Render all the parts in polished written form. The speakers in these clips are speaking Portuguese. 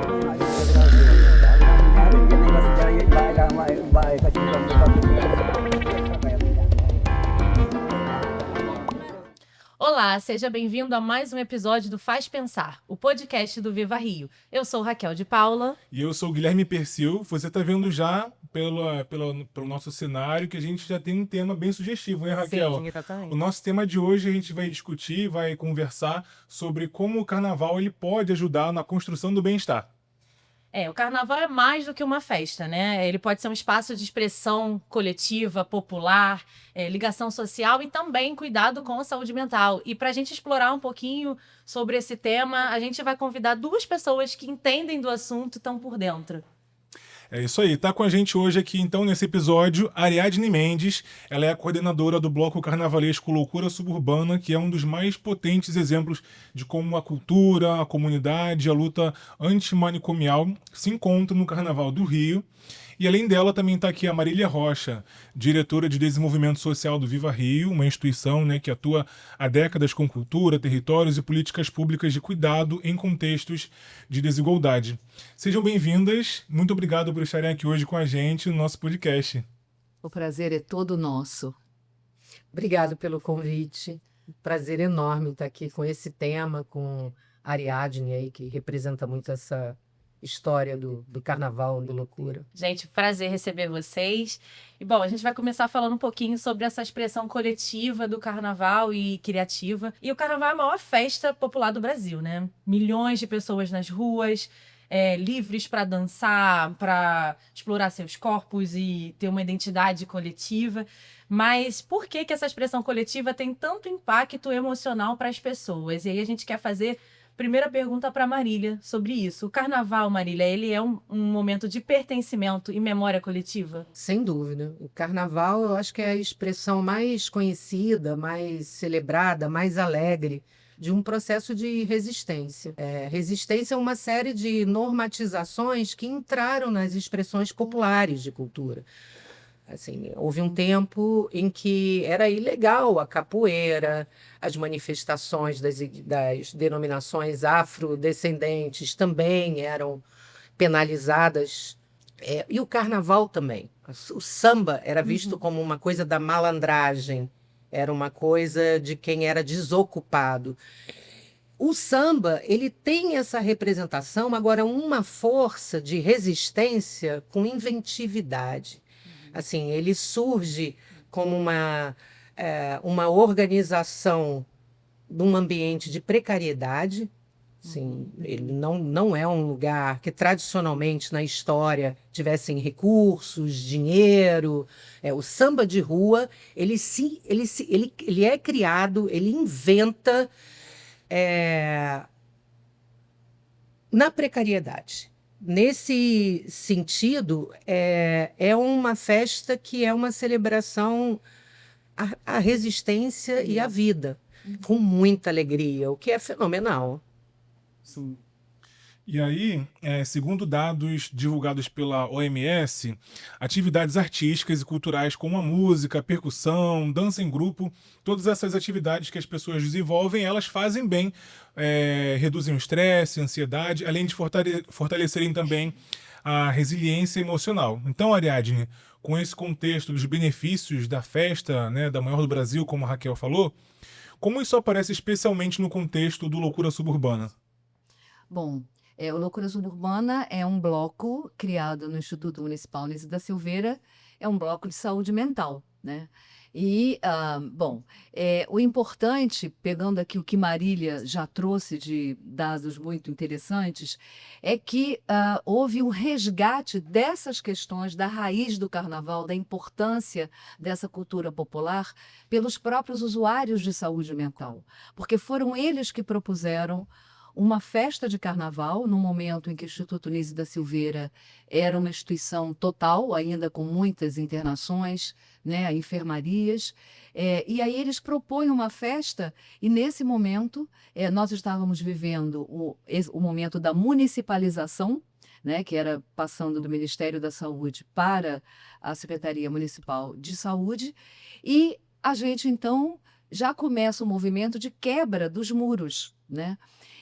Ayos sa grabe. Dahil na nangyari, yan ay kasi dahil yung bahay lang, yung bahay kasi yung kaya Olá, seja bem-vindo a mais um episódio do Faz Pensar, o podcast do Viva Rio. Eu sou Raquel de Paula. E eu sou o Guilherme Persil. Você está vendo já pelo nosso cenário que a gente já tem um tema bem sugestivo, né, Raquel? Sim, exatamente. O nosso tema de hoje a gente vai discutir, vai conversar sobre como o carnaval ele pode ajudar na construção do bem-estar. O carnaval é mais do que uma festa, né? Ele pode ser um espaço de expressão coletiva, popular, ligação social e também cuidado com a saúde mental. E para a gente explorar um pouquinho sobre esse tema, a gente vai convidar duas pessoas que entendem do assunto e estão por dentro. É isso aí. Tá com a gente hoje aqui, então, nesse episódio, Ariadne Mendes. Ela é a coordenadora do bloco carnavalesco Loucura Suburbana, que é um dos mais potentes exemplos de como a cultura, a comunidade, a luta antimanicomial se encontram no Carnaval do Rio. E além dela também está aqui a Marília Rocha, diretora de desenvolvimento social do Viva Rio, uma instituição, né, que atua há décadas com cultura, territórios e políticas públicas de cuidado em contextos de desigualdade. Sejam bem-vindas, muito obrigado por estarem aqui hoje com a gente no nosso podcast. O prazer é todo nosso. Obrigado pelo convite. Prazer enorme estar aqui com esse tema, com a Ariadne aí, que representa muito essa história do carnaval, do Loucura. Gente, prazer receber vocês. E, bom, a gente vai começar falando um pouquinho sobre essa expressão coletiva do carnaval e criativa. E o carnaval é a maior festa popular do Brasil, né? Milhões de pessoas nas ruas, livres para dançar, para explorar seus corpos e ter uma identidade coletiva. Mas por que essa expressão coletiva tem tanto impacto emocional para as pessoas? E aí a gente quer fazer primeira pergunta para Marília sobre isso. O carnaval, Marília, ele é um momento de pertencimento e memória coletiva? Sem dúvida. O carnaval, eu acho que é a expressão mais conhecida, mais celebrada, mais alegre de um processo de resistência. Resistência é uma série de normatizações que entraram nas expressões populares de cultura. Assim, houve um tempo em que era ilegal a capoeira, as manifestações das denominações afrodescendentes também eram penalizadas, e o carnaval também. O samba era visto como uma coisa da malandragem, era uma coisa de quem era desocupado. O samba, ele tem essa representação, agora uma força de resistência com inventividade. Assim, ele surge como uma organização num ambiente de precariedade. Assim, ele não é um lugar que tradicionalmente na história tivessem recursos, dinheiro. O samba de rua, ele é criado, ele inventa na precariedade. Nesse sentido, é uma festa que é uma celebração à resistência e à vida, com muita alegria, o que é fenomenal. Sim. E aí, segundo dados divulgados pela OMS, atividades artísticas e culturais como a música, a percussão, dança em grupo, todas essas atividades que as pessoas desenvolvem, elas fazem bem, reduzem o estresse, a ansiedade, além de fortalecerem também a resiliência emocional. Então, Ariadne, com esse contexto dos benefícios da festa, né, da maior do Brasil, como a Raquel falou, como isso aparece especialmente no contexto do Loucura Suburbana? Bom, o Loucura Suburbana é um bloco criado no Instituto Municipal Nise da Silveira, é um bloco de saúde mental, né? E, o importante, pegando aqui o que Marília já trouxe de dados muito interessantes, é que houve um resgate dessas questões da raiz do carnaval, da importância dessa cultura popular pelos próprios usuários de saúde mental, porque foram eles que propuseram uma festa de carnaval, no momento em que o Instituto Nise da Silveira era uma instituição total, ainda com muitas internações, né, enfermarias, e aí eles propõem uma festa, e nesse momento nós estávamos vivendo o momento da municipalização, né, que era passando do Ministério da Saúde para a Secretaria Municipal de Saúde, e a gente, então, já começa o movimento de quebra dos muros, né?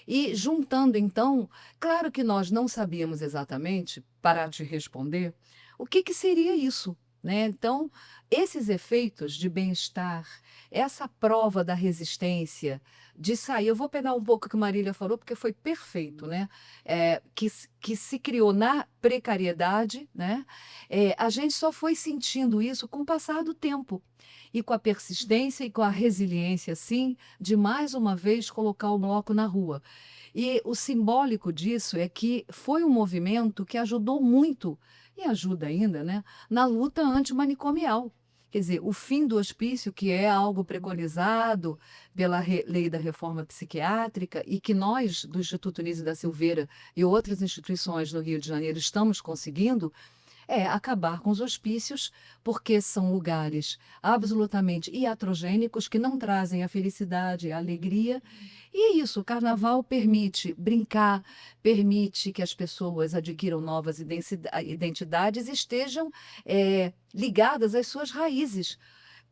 E juntando, então, claro que nós não sabíamos exatamente, para te responder, o que seria isso, né? Então, esses efeitos de bem-estar, essa prova da resistência, de sair, eu vou pegar um pouco o que Marília falou, porque foi perfeito, né? Que se criou na precariedade, né? A gente só foi sentindo isso com o passar do tempo. E com a persistência e com a resiliência, sim, de mais uma vez colocar o bloco na rua. E o simbólico disso é que foi um movimento que ajudou muito, e ajuda ainda, né, na luta antimanicomial. Quer dizer, o fim do hospício, que é algo preconizado pela lei da reforma psiquiátrica e que nós, do Instituto Nísio da Silveira e outras instituições no Rio de Janeiro, estamos conseguindo, é acabar com os hospícios, porque são lugares absolutamente iatrogênicos que não trazem a felicidade, a alegria. E é isso, o carnaval permite brincar, permite que as pessoas adquiram novas identidades e estejam ligadas às suas raízes.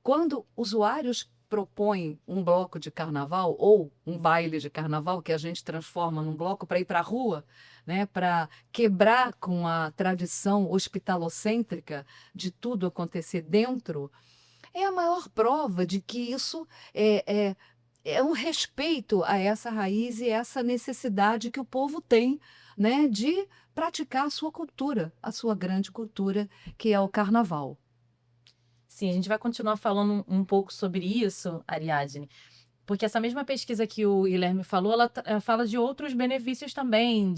Quando usuários propõem um bloco de carnaval ou um baile de carnaval que a gente transforma num bloco para ir para a rua, né, para quebrar com a tradição hospitalocêntrica de tudo acontecer dentro, é a maior prova de que isso é um respeito a essa raiz e essa necessidade que o povo tem, né, de praticar a sua cultura, a sua grande cultura, que é o carnaval. Sim, a gente vai continuar falando um pouco sobre isso, Ariadne, porque essa mesma pesquisa que o Guilherme falou, ela fala de outros benefícios também,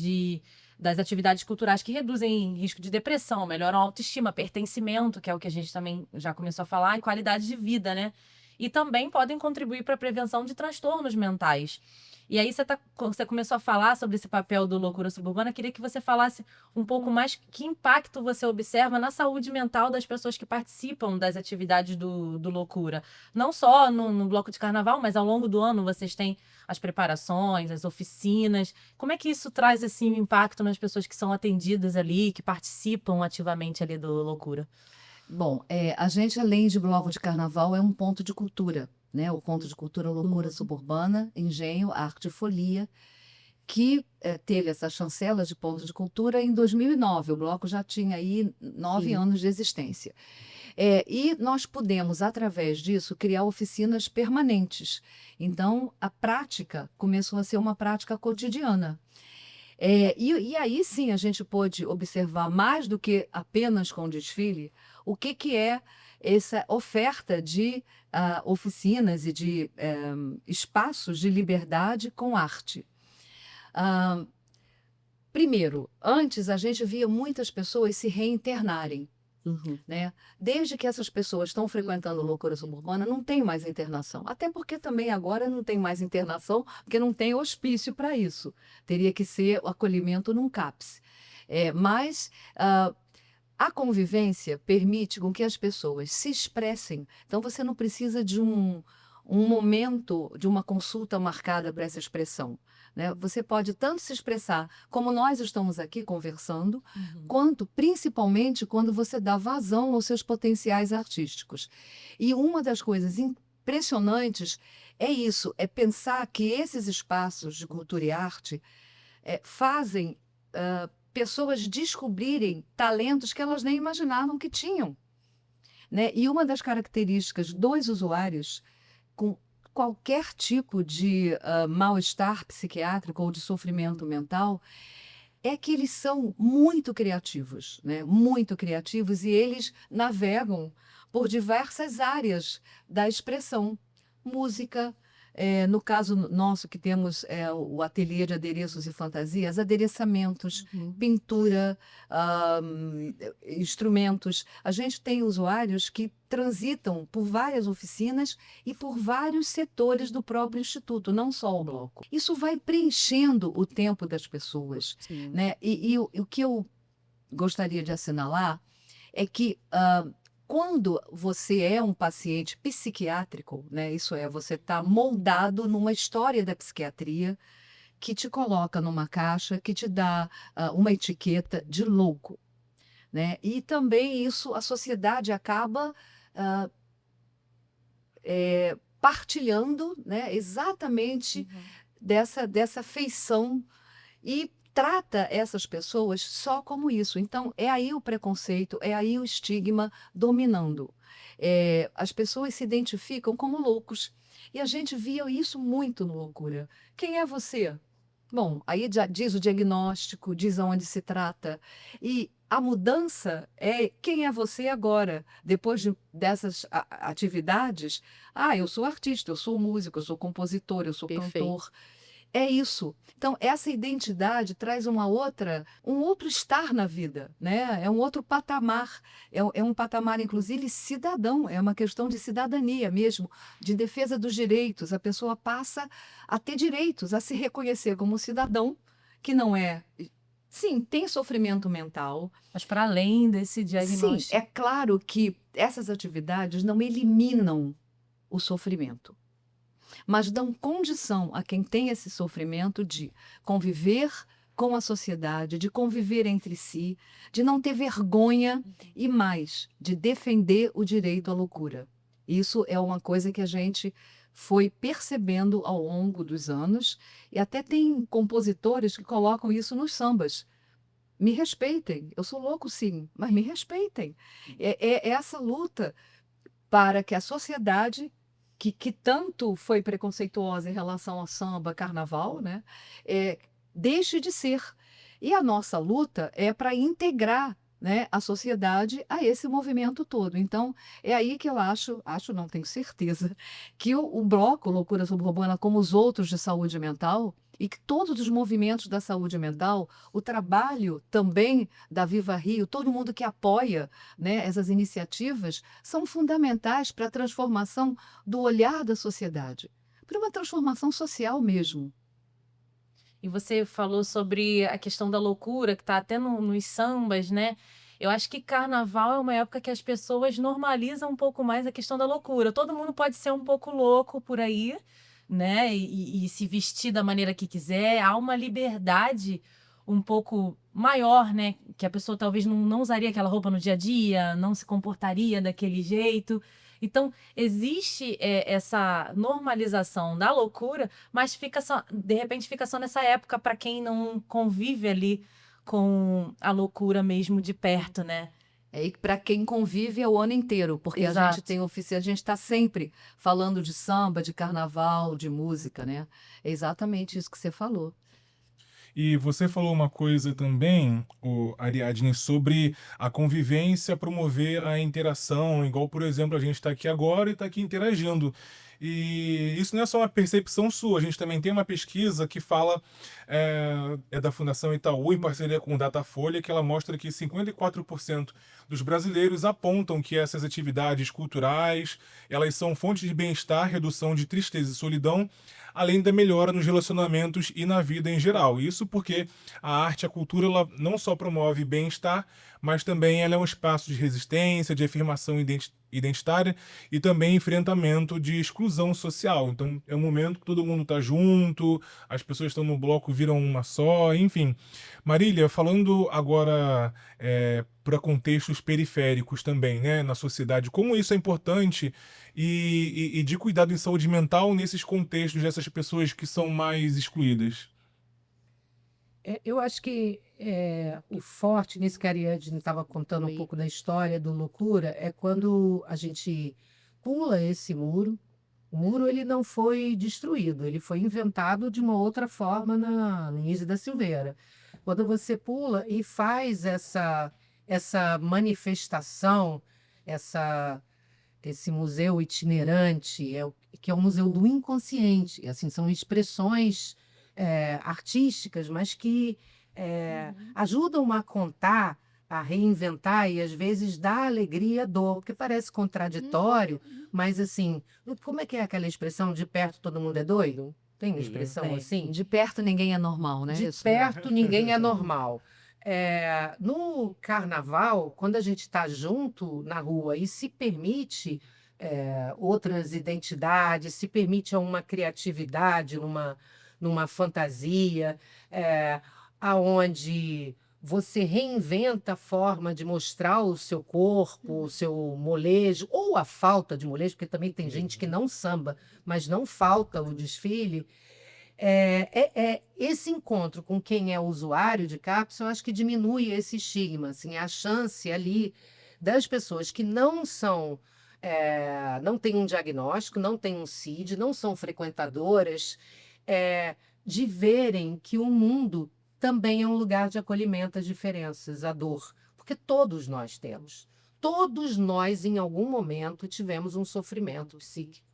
das atividades culturais que reduzem risco de depressão, melhoram a autoestima, pertencimento, que é o que a gente também já começou a falar, e qualidade de vida, né? E também podem contribuir para a prevenção de transtornos mentais. E aí você começou a falar sobre esse papel do Loucura Suburbana. Queria que você falasse um pouco mais que impacto você observa na saúde mental das pessoas que participam das atividades do Loucura. Não só no bloco de carnaval, mas ao longo do ano vocês têm as preparações, as oficinas. Como é que isso traz assim, um impacto nas pessoas que são atendidas ali, que participam ativamente ali do Loucura? Bom, a gente, além de bloco de carnaval, é um ponto de cultura, né? O ponto de cultura Loucura Suburbana, Engenho, Arte e Folia, que teve essa chancela de ponto de cultura em 2009. O bloco já tinha aí 9 anos de existência. E nós pudemos, através disso, criar oficinas permanentes. Então, a prática começou a ser uma prática cotidiana. E aí sim a gente pôde observar mais do que apenas com o desfile o que é essa oferta de oficinas e de espaços de liberdade com arte. Primeiro, antes a gente via muitas pessoas se reinternarem. Né? Desde que essas pessoas estão frequentando Loucura Suburbana, não tem mais internação. Até porque também agora não tem mais internação, porque não tem hospício para isso. Teria que ser o acolhimento num CAPS. Mas a convivência permite com que as pessoas se expressem. Então você não precisa de um momento, de uma consulta marcada para essa expressão. Né? Você pode tanto se expressar como nós estamos aqui conversando, quanto principalmente quando você dá vazão aos seus potenciais artísticos. E uma das coisas impressionantes é isso, é pensar que esses espaços de cultura e arte fazem pessoas descobrirem talentos que elas nem imaginavam que tinham. Né? E uma das características dos usuários com qualquer tipo de mal-estar psiquiátrico ou de sofrimento mental é que eles são muito criativos, né? Muito criativos, e eles navegam por diversas áreas da expressão. Música, no caso nosso que temos o ateliê de adereços e fantasias, adereçamentos, pintura, instrumentos. A gente tem usuários que transitam por várias oficinas e por vários setores do próprio Instituto, não só o bloco. Isso vai preenchendo o tempo das pessoas. Né? E o que eu gostaria de assinalar é que quando você é um paciente psiquiátrico, né, isso é, você está moldado numa história da psiquiatria que te coloca numa caixa, que te dá uma etiqueta de louco. Né? E também isso, a sociedade acaba partilhando, né, exatamente dessa feição e trata essas pessoas só como isso. Então, é aí o preconceito, é aí o estigma dominando. As pessoas se identificam como loucos. E a gente via isso muito no Loucura. Quem é você? Bom, aí já diz o diagnóstico, diz aonde se trata. E a mudança é quem é você agora, depois dessas atividades. Ah, eu sou artista, eu sou músico, eu sou compositor, eu sou Perfeito. cantor. É isso. Então, essa identidade traz um outro estar na vida, né? É um outro patamar. É um patamar, inclusive, cidadão. É uma questão de cidadania mesmo, de defesa dos direitos. A pessoa passa a ter direitos, a se reconhecer como cidadão, que não é. Sim, tem sofrimento mental. Mas para além desse Sim, diagnóstico. é claro que essas atividades não eliminam o sofrimento, mas dão condição a quem tem esse sofrimento de conviver com a sociedade, de conviver entre si, de não ter vergonha e mais, de defender o direito à loucura. Isso é uma coisa que a gente foi percebendo ao longo dos anos e até tem compositores que colocam isso nos sambas. Me respeitem, eu sou louco sim, mas me respeitem. É essa luta para que a sociedade que tanto foi preconceituosa em relação ao samba, carnaval, né, deixe de ser. E a nossa luta é para integrar, né, a sociedade a esse movimento todo. Então, é aí que eu acho, não tenho certeza, que o Bloco Loucura Suburbana, como os outros de saúde mental, e que todos os movimentos da saúde mental, o trabalho também da Viva Rio, todo mundo que apoia, né, essas iniciativas, são fundamentais para a transformação do olhar da sociedade, para uma transformação social mesmo. E você falou sobre a questão da loucura, que está até nos sambas, né? Eu acho que carnaval é uma época que as pessoas normalizam um pouco mais a questão da loucura. Todo mundo pode ser um pouco louco por aí, né? E se vestir da maneira que quiser. Há uma liberdade um pouco maior, né? Que a pessoa talvez não usaria aquela roupa no dia a dia, não se comportaria daquele jeito. Então, existe essa normalização da loucura, mas fica só, de repente fica só nessa época para quem não convive ali com a loucura mesmo de perto, né? E para quem convive é o ano inteiro, porque a Exato. gente tem oficina, a gente está sempre falando de samba, de carnaval, de música, né? É exatamente isso que você falou. E você falou uma coisa também, Ariadne, sobre a convivência, promover a interação, igual, por exemplo, a gente está aqui agora e está aqui interagindo. E isso não é só uma percepção sua, a gente também tem uma pesquisa que fala, é da Fundação Itaú, em parceria com o Datafolha, que ela mostra que 54% dos brasileiros apontam que essas atividades culturais, elas são fontes de bem-estar, redução de tristeza e solidão, além da melhora nos relacionamentos e na vida em geral. Isso porque a arte, a cultura, ela não só promove bem-estar, mas também ela é um espaço de resistência, de afirmação identitária e também enfrentamento de exclusão social. Então é um momento que todo mundo está junto, as pessoas estão no bloco, viram uma só, enfim. Marília, falando agora para contextos periféricos também, né, na sociedade, como isso é importante e de cuidado em saúde mental nesses contextos dessas pessoas que são mais excluídas? Eu acho que o forte nisso que a Ariadne estava contando um Oi. pouco da história do Loucura é quando a gente pula esse muro. O muro ele não foi destruído, ele foi inventado de uma outra forma no início da Silveira. Quando você pula e faz essa manifestação, esse museu itinerante, que é o Museu do Inconsciente. Assim, são expressões artísticas, mas que ajudam a contar, a reinventar e às vezes dá alegria à dor, porque parece contraditório, mas assim, como é que é aquela expressão de perto todo mundo é doido? Tem uma expressão Bem, assim? de perto ninguém é normal, né? De Isso. perto ninguém é normal. No carnaval, quando a gente está junto na rua e se permite outras identidades, se permite uma criatividade, numa fantasia, aonde você reinventa a forma de mostrar o seu corpo, o seu molejo, ou a falta de molejo, porque também tem gente que não samba, mas não falta o desfile. Esse encontro com quem é usuário de CAPS, eu acho que diminui esse estigma, assim, a chance ali das pessoas que não são, não têm um diagnóstico, não têm um CID, não são frequentadoras, de verem que o mundo também é um lugar de acolhimento às diferenças, à dor, porque todos nós temos. Todos nós, em algum momento, tivemos um sofrimento psíquico.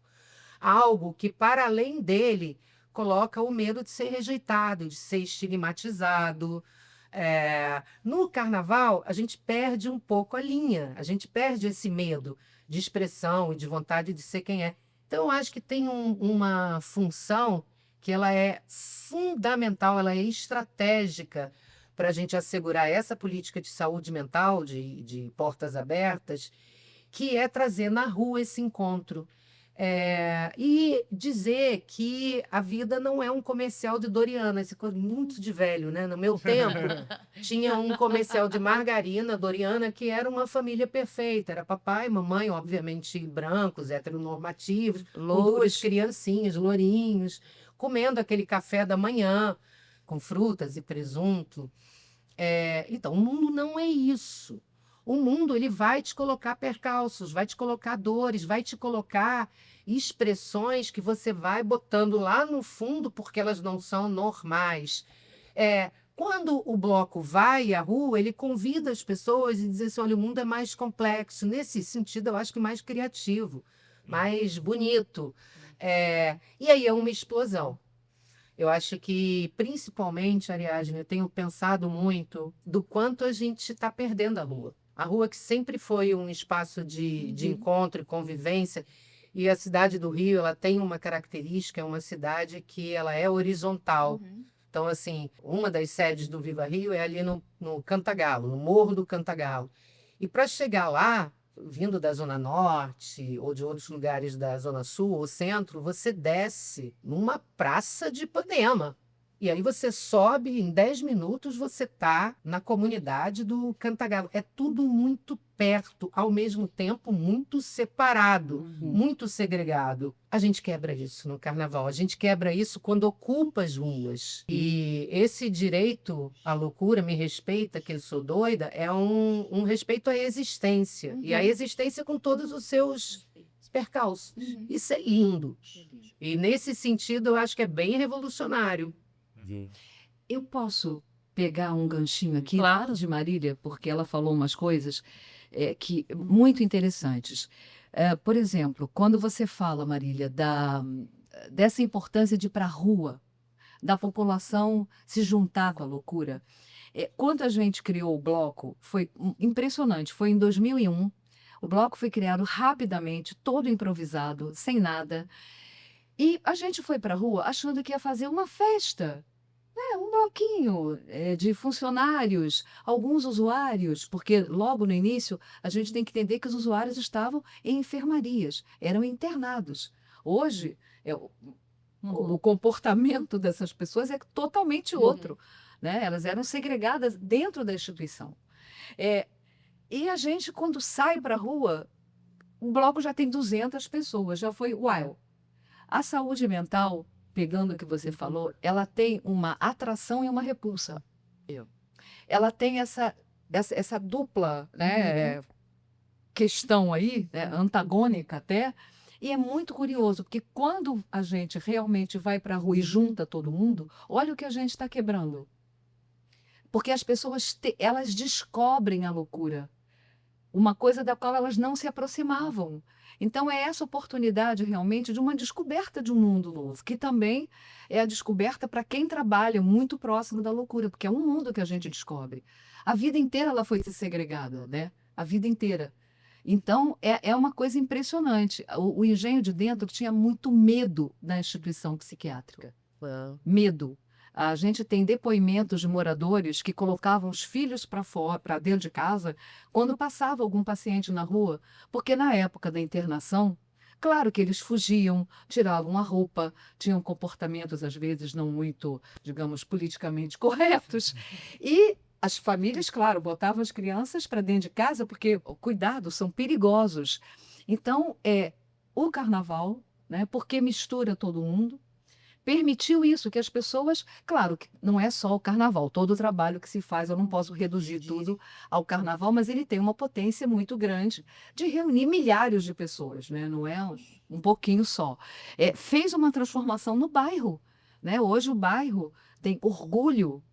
Algo que, para além dele, coloca o medo de ser rejeitado, de ser estigmatizado. No carnaval, a gente perde um pouco a linha, a gente perde esse medo de expressão e de vontade de ser quem é. Então, eu acho que tem uma função que ela é fundamental, ela é estratégica para a gente assegurar essa política de saúde mental, de portas abertas, que é trazer na rua esse encontro. E dizer que a vida não é um comercial de Doriana, esse coisa muito de velho, né? No meu tempo, tinha um comercial de margarina, Doriana, que era uma família perfeita. Era papai, mamãe, obviamente brancos, heteronormativos, com duas criancinhas, lourinhos, comendo aquele café da manhã, com frutas e presunto. Então, o mundo não é isso. O mundo ele vai te colocar percalços, vai te colocar dores, vai te colocar expressões que você vai botando lá no fundo porque elas não são normais. Quando o bloco vai à rua, ele convida as pessoas e diz assim, olha, o mundo é mais complexo. Nesse sentido, eu acho que mais criativo, mais bonito. E aí é uma explosão. Eu acho que, principalmente, Ariadne, eu tenho pensado muito do quanto a gente está perdendo a rua. A rua que sempre foi um espaço de encontro e convivência, e a cidade do Rio, ela tem uma característica, é uma cidade que ela é horizontal. Então, assim, uma das sedes do Viva Rio é ali no Cantagalo, no Morro do Cantagalo. E para chegar lá, vindo da Zona Norte ou de outros lugares da Zona Sul ou Centro, você desce numa praça de Ipanema. E aí você sobe, em 10 minutos você está na comunidade do Cantagalo. É tudo muito perto, ao mesmo tempo muito separado, muito segregado. A gente quebra isso no carnaval, a gente quebra isso quando ocupa as ruas. E esse direito à loucura, me respeita, que eu sou doida, é um respeito à existência. E a existência com todos os seus percalços. Isso é lindo. E nesse sentido eu acho que é bem revolucionário. Eu posso pegar um ganchinho aqui Claro. de Marília, porque ela falou umas coisas que muito interessantes. Por exemplo, quando você fala, Marília, dessa importância de ir para a rua, da população se juntar com a loucura. Quando a gente criou o bloco, foi impressionante. Foi em 2001. O bloco foi criado rapidamente, todo improvisado, sem nada. E a gente foi para a rua achando que ia fazer uma festa. Um bloquinho de funcionários, alguns usuários, porque logo no início a gente tem que entender que os usuários estavam em enfermarias, eram internados. Hoje, o comportamento dessas pessoas é totalmente outro, né? Elas eram segregadas dentro da instituição. E a gente, quando sai para a rua, o bloco já tem 200 pessoas, já foi uau. A saúde mental, pegando o que você falou, ela tem uma atração e uma repulsa. Ela tem essa dupla, né, questão aí, né, antagônica até, e é muito curioso, porque quando a gente realmente vai para a rua e junta todo mundo, olha o que a gente está quebrando. Porque as pessoas, elas descobrem a loucura, uma coisa da qual elas não se aproximavam. Então, é essa oportunidade realmente de uma descoberta de um mundo novo, que também é a descoberta para quem trabalha muito próximo da loucura, porque é um mundo que a gente descobre. A vida inteira ela foi segregada, né? A vida inteira. Então, é uma coisa impressionante. O Engenho de Dentro tinha muito medo da instituição psiquiátrica. Medo. A gente tem depoimentos de moradores que colocavam os filhos para fora, para dentro de casa, quando passava algum paciente na rua, porque na época da internação, claro que eles fugiam, tiravam a roupa, tinham comportamentos às vezes não muito, digamos, politicamente corretos. E as famílias, claro, botavam as crianças para dentro de casa, porque, cuidado, são perigosos. Então, o carnaval, né, porque mistura todo mundo, permitiu isso, que as pessoas, claro, que não é só o carnaval, todo o trabalho que se faz, eu não posso reduzir tudo ao carnaval, mas ele tem uma potência muito grande de reunir milhares de pessoas, né? Não é um pouquinho só. Fez uma transformação no bairro, né? Hoje o bairro tem orgulho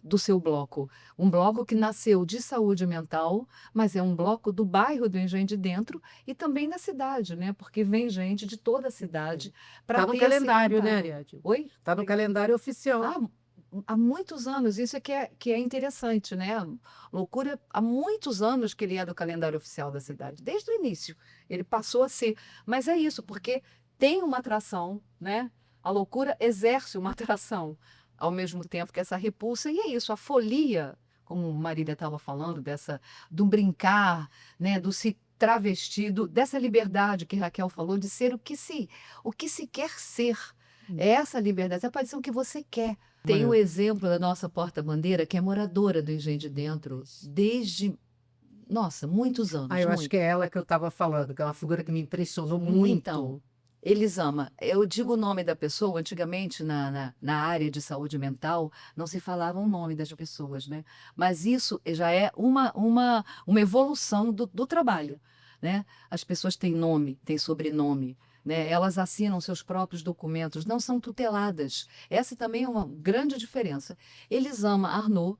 do seu bloco. Um bloco que nasceu de saúde mental, mas é um bloco do bairro do Engenho de Dentro e também da cidade, né? Porque vem gente de toda a cidade para Está no calendário, né, Ariadne? Oi? Está no calendário oficial. Há muitos anos, isso é que é interessante, né? Loucura, há muitos anos que ele é do calendário oficial da cidade, desde o início. Ele passou a ser. Mas é isso, porque tem uma atração, né? A loucura exerce uma atração ao mesmo tempo que essa repulsa, e é isso, a folia, como Marília estava falando, do brincar, né? Do se travestir, dessa liberdade que Raquel falou, de ser o que se quer ser. É essa liberdade, você pode ser o que você quer. Tem o exemplo da nossa porta-bandeira, que é moradora do Engenho de Dentro desde, nossa, muitos anos. Eu acho que é ela que eu estava falando, que é uma figura que me impressionou muito. Então, Elisama, eu digo o nome da pessoa, antigamente na área de saúde mental não se falava o nome das pessoas, né? Mas isso já é uma evolução do trabalho, né? As pessoas têm nome, têm sobrenome, né? Elas assinam seus próprios documentos, não são tuteladas. Essa também é uma grande diferença. Elisama Arnaud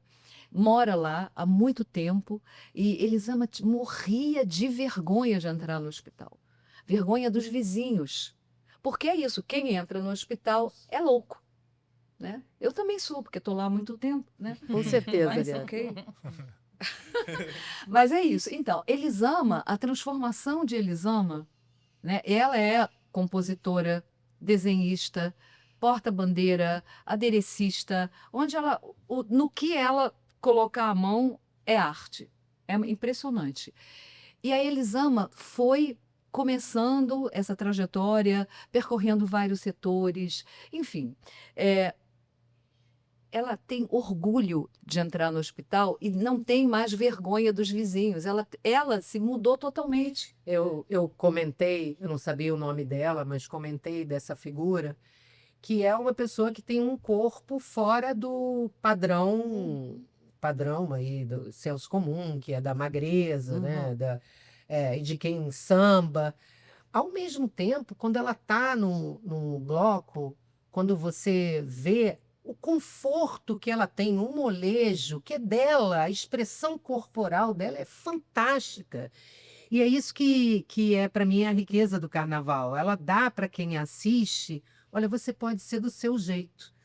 mora lá há muito tempo e Elisama morria de vergonha de entrar no hospital. Vergonha dos vizinhos. Porque é isso, quem entra no hospital é louco, né? Eu também sou, porque estou lá há muito tempo, né? Com certeza, Mas Ariadne. ok. Mas é isso. Então, Elisama, a transformação de Elisama, né? Ela é compositora, desenhista, porta-bandeira, aderecista, onde no que ela colocar a mão é arte. É impressionante. E a Elisama foi começando essa trajetória, percorrendo vários setores, enfim. Ela tem orgulho de entrar no hospital e não tem mais vergonha dos vizinhos. Ela se mudou totalmente. Eu comentei, eu não sabia o nome dela, mas comentei dessa figura, que é uma pessoa que tem um corpo fora do padrão aí do senso comum, que é da magreza, né? E de quem samba. Ao mesmo tempo, quando ela está no bloco, quando você vê o conforto que ela tem, o molejo que é dela, a expressão corporal dela é fantástica. E é isso que é, para mim, a riqueza do carnaval. Ela dá para quem assiste, olha, você pode ser do seu jeito.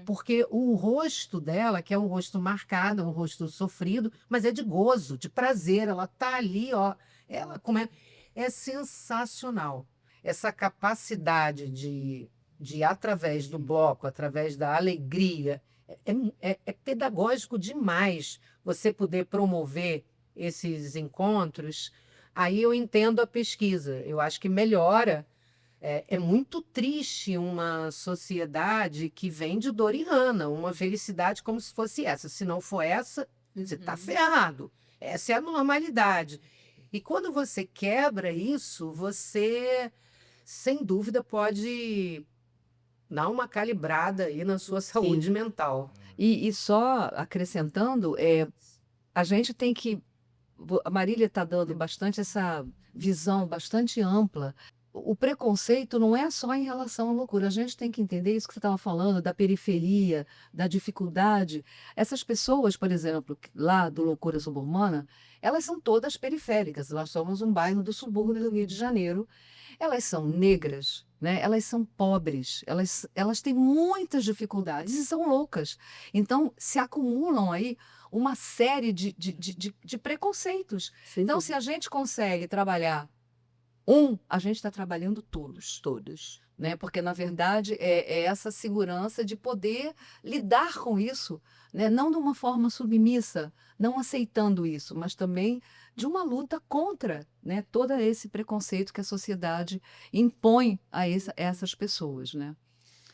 Porque o rosto dela, que é um rosto marcado, um rosto sofrido, mas é de gozo, de prazer. Ela está ali, ó. Ela é sensacional. Essa capacidade de através do bloco, através da alegria, é pedagógico demais você poder promover esses encontros. Aí eu entendo a pesquisa. Eu acho que melhora. É muito triste uma sociedade que vem de Doriana, uma felicidade como se fosse essa. Se não for essa, você está ferrado. Essa é a normalidade. E quando você quebra isso, você, sem dúvida, pode dar uma calibrada aí na sua saúde mental. E só acrescentando, a gente tem que... A Marília está dando bastante essa visão bastante ampla. O preconceito não é só em relação à loucura. A gente tem que entender isso que você estava falando, da periferia, da dificuldade. Essas pessoas, por exemplo, lá do Loucura Suburbana, elas são todas periféricas. Nós somos um bairro do subúrbio do Rio de Janeiro. Elas são negras, né? Elas são pobres, elas têm muitas dificuldades e são loucas. Então, se acumulam aí uma série de preconceitos. Então, se a gente consegue trabalhar a gente está trabalhando todos, né? Porque, na verdade, é essa segurança de poder lidar com isso, né? Não de uma forma submissa, não aceitando isso, mas também de uma luta contra, né, todo esse preconceito que a sociedade impõe a essas pessoas, né?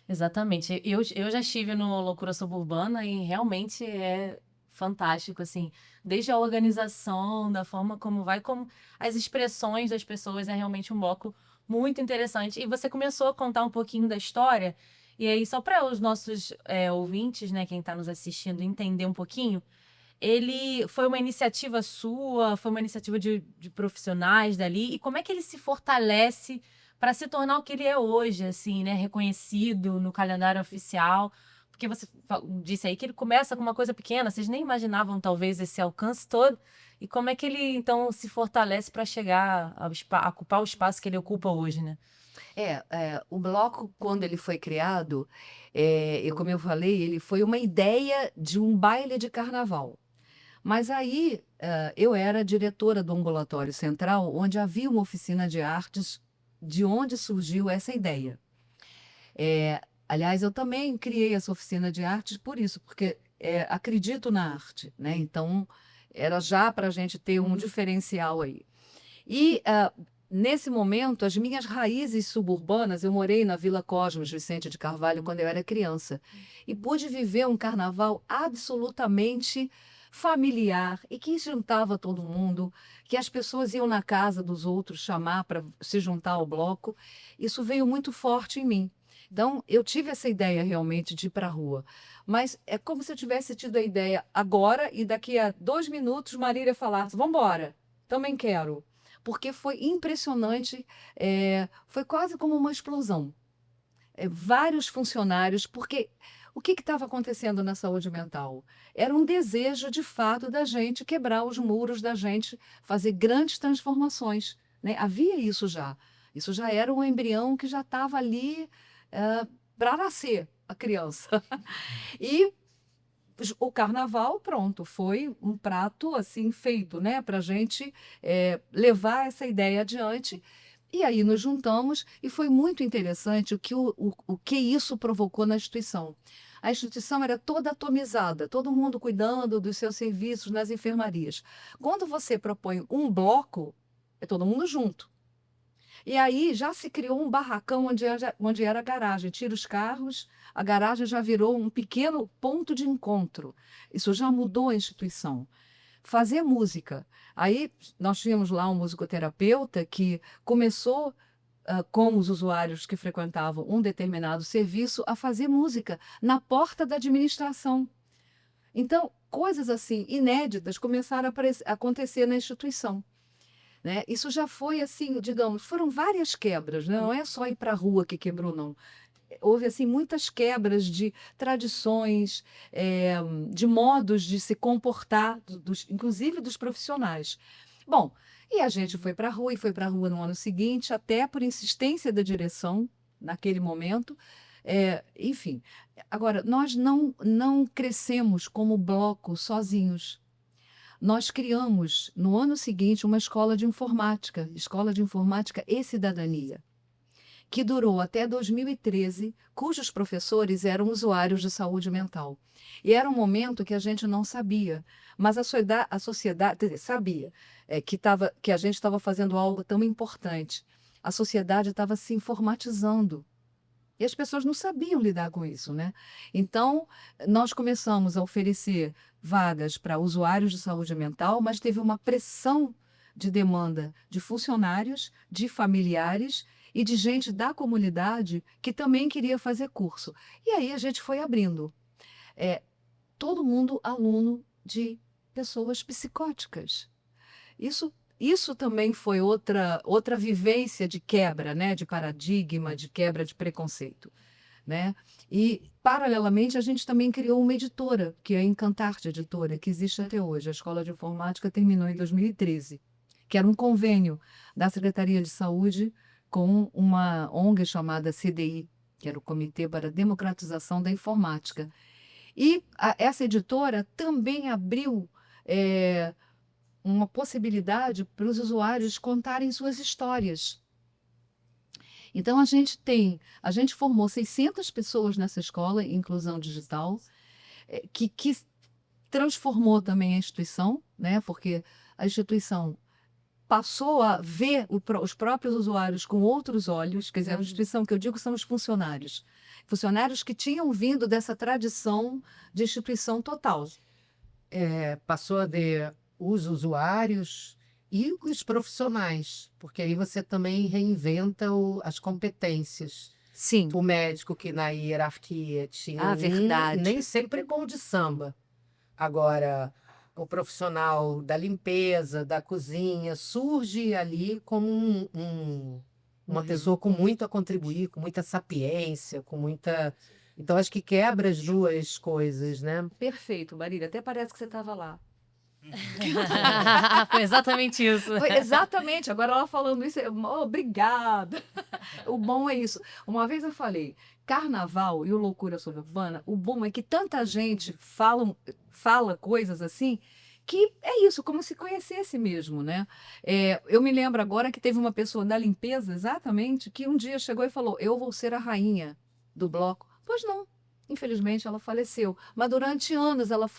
Exatamente. Eu já estive no Loucura Suburbana e realmente é fantástico, assim, desde a organização, da forma como como as expressões das pessoas, é realmente um bloco muito interessante. E você começou a contar um pouquinho da história, E aí, só para os nossos ouvintes, né, quem está nos assistindo, entender um pouquinho, ele foi uma iniciativa sua, foi uma iniciativa de profissionais dali, e como é que ele se fortalece para se tornar o que ele é hoje, assim, né, reconhecido no calendário oficial? Porque você disse aí que ele começa com uma coisa pequena, vocês nem imaginavam talvez esse alcance todo, e como é que ele então se fortalece para chegar a ocupar o espaço que ele ocupa hoje, né? O bloco, quando ele foi criado, como eu falei, ele foi uma ideia de um baile de carnaval. Mas aí eu era diretora do ambulatório central, onde havia uma oficina de artes, de onde surgiu essa ideia. Aliás, eu também criei essa oficina de artes por isso, porque acredito na arte, né? Então, era já para a gente ter um diferencial aí. E, nesse momento, as minhas raízes suburbanas, eu morei na Vila Cosmos, Vicente de Carvalho, quando eu era criança, e pude viver um carnaval absolutamente familiar e que juntava todo mundo, que as pessoas iam na casa dos outros chamar para se juntar ao bloco. Isso veio muito forte em mim. Então, eu tive essa ideia realmente de ir para a rua. Mas é como se eu tivesse tido a ideia agora e daqui a 2 minutos Marília falasse, vamos embora, também quero. Porque foi impressionante, foi quase como uma explosão. Vários funcionários, porque o que estava acontecendo na saúde mental? Era um desejo, de fato, da gente quebrar os muros, da gente fazer grandes transformações, né? Havia isso já. Isso já era um embrião que já estava ali para nascer, a criança. E o carnaval, pronto, foi um prato assim feito, né, para a gente levar essa ideia adiante. E aí nos juntamos e foi muito interessante o que isso provocou na instituição. A instituição era toda atomizada, todo mundo cuidando dos seus serviços nas enfermarias. Quando você propõe um bloco, é todo mundo junto. E aí já se criou um barracão onde era a garagem. Tira os carros, a garagem já virou um pequeno ponto de encontro. Isso já mudou a instituição. Fazer música. Aí nós tínhamos lá um musicoterapeuta que começou, com os usuários que frequentavam um determinado serviço, a fazer música na porta da administração. Então, coisas assim inéditas começaram a acontecer na instituição. Né? Isso já foi assim, digamos, foram várias quebras, né? Não é só ir para a rua que quebrou, não. Houve assim muitas quebras de tradições, de modos de se comportar, inclusive dos profissionais. Bom, e a gente foi para a rua, e foi para a rua no ano seguinte, até por insistência da direção, naquele momento. Enfim, agora, nós não crescemos como bloco sozinhos. Nós criamos, no ano seguinte, uma escola de informática e cidadania, que durou até 2013, cujos professores eram usuários de saúde mental. E era um momento que a gente não sabia, mas a sociedade sabia que a gente estava fazendo algo tão importante. A sociedade estava se informatizando. E as pessoas não sabiam lidar com isso, né? Então, nós começamos a oferecer vagas para usuários de saúde mental, mas teve uma pressão de demanda de funcionários, de familiares e de gente da comunidade que também queria fazer curso. E aí a gente foi abrindo. Todo mundo aluno de pessoas psicóticas. Isso também foi outra vivência de quebra, né, de paradigma, de quebra de preconceito, né? E, paralelamente, a gente também criou uma editora, que é a Encantarte Editora, que existe até hoje. A Escola de Informática terminou em 2013, que era um convênio da Secretaria de Saúde com uma ONG chamada CDI, que era o Comitê para a Democratização da Informática. E essa editora também abriu uma possibilidade para os usuários contarem suas histórias. Então, a gente formou 600 pessoas nessa escola, inclusão digital, que transformou também a instituição, né? Porque a instituição passou a ver os próprios usuários com outros olhos, quer dizer, a instituição que eu digo são os funcionários que tinham vindo dessa tradição de instituição total. Passou a ver os usuários e os profissionais, porque aí você também reinventa as competências. Sim. O médico que na hierarquia tinha Ah, verdade. nem sempre bom de samba. Agora, o profissional da limpeza, da cozinha, surge ali como uma pessoa com muito a contribuir, com muita sapiência, com muita... Então, acho que quebra as duas coisas, né? Perfeito, Marília. Até parece que você estava lá. Foi exatamente isso. Foi exatamente. Agora ela falando isso, obrigada. O bom é isso. Uma vez eu falei, carnaval e o Loucura Suburbana, o bom é que tanta gente fala coisas assim, que é isso, como se conhecesse mesmo, né? Eu me lembro agora que teve uma pessoa da limpeza, exatamente, que um dia chegou e falou, eu vou ser a rainha do bloco. Pois não. Infelizmente, ela faleceu. Mas durante anos ela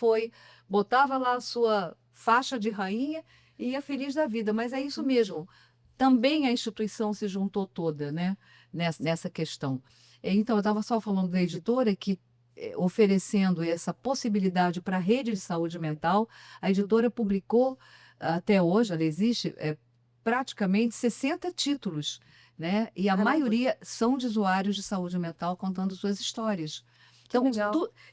botava lá a sua faixa de rainha e ia feliz da vida. Mas é isso mesmo. Também a instituição se juntou toda, né, nessa questão. Então, eu estava só falando da editora que, oferecendo essa possibilidade para a rede de saúde mental, a editora publicou, até hoje, ela existe, praticamente 60 títulos, né? E a maioria são de usuários de saúde mental contando suas histórias. Então,